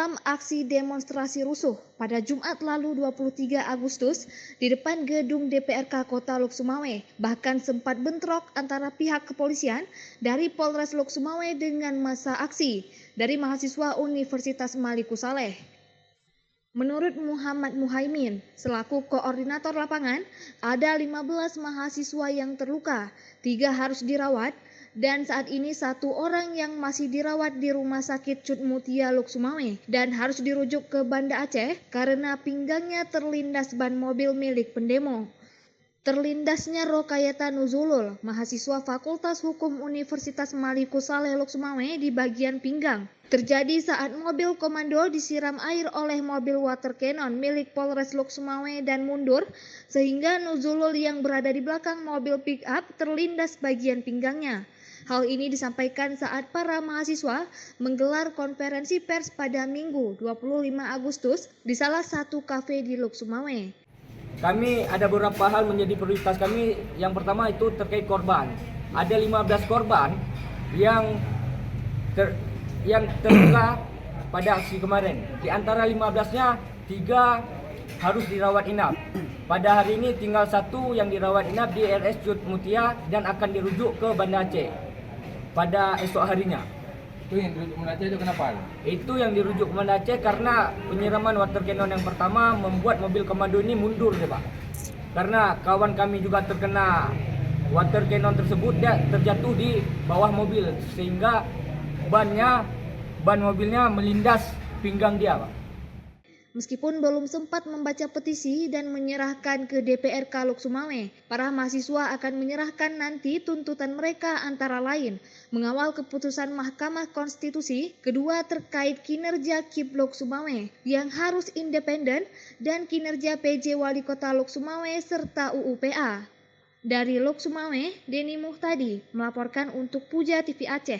dalam aksi demonstrasi rusuh pada Jumat lalu 23 Agustus di depan gedung DPRK Kota Lok Sumawe. Bahkan sempat bentrok antara pihak kepolisian dari Polres Lok Sumawe dengan massa aksi dari mahasiswa Universitas Maliku Saleh. Menurut Muhammad Muhaimin, selaku koordinator lapangan, ada 15 mahasiswa yang terluka, 3 harus dirawat, dan saat ini 1 orang yang masih dirawat di Rumah Sakit Cut Mutia Lok Sumawe dan harus dirujuk ke Banda Aceh karena pinggangnya terlindas ban mobil milik pendemo. Terlindasnya Rokayata Nuzulul, mahasiswa Fakultas Hukum Universitas Maliku Saleh Lok Sumawe di bagian pinggang, terjadi saat mobil komando disiram air oleh mobil water cannon milik Polres Lok Sumawe dan mundur, sehingga Nuzulul yang berada di belakang mobil pick up terlindas bagian pinggangnya. Hal ini disampaikan saat para mahasiswa menggelar konferensi pers pada Minggu 25 Agustus di salah satu kafe di Lok Sumawe. Kami ada beberapa hal menjadi prioritas kami. Yang pertama itu terkait korban. Ada 15 korban yang terluka pada aksi kemarin. Di antara 15-nya 3 harus dirawat inap. Pada hari ini tinggal 1 yang dirawat inap di RS Cut Mutia dan akan dirujuk ke Banda Aceh pada esok harinya. Itu yang dirujuk ke Banda Aceh itu kenapa? Itu yang dirujuk ke Banda Aceh karena penyiraman water cannon yang pertama membuat mobil komando ini mundur ya Pak. Karena kawan kami juga terkena water cannon tersebut, dia terjatuh di bawah mobil sehingga ban mobilnya melindas pinggang dia Pak. Meskipun belum sempat membaca petisi dan menyerahkan ke DPRK Lok Sumawe, para mahasiswa akan menyerahkan nanti tuntutan mereka antara lain mengawal keputusan Mahkamah Konstitusi, kedua terkait kinerja KIP Lok Sumawe yang harus independen dan kinerja PJ Wali Kota Lok Sumawe serta UUPA. Dari Lok Sumawe, Denny Muhtadi melaporkan untuk Puja TV Aceh.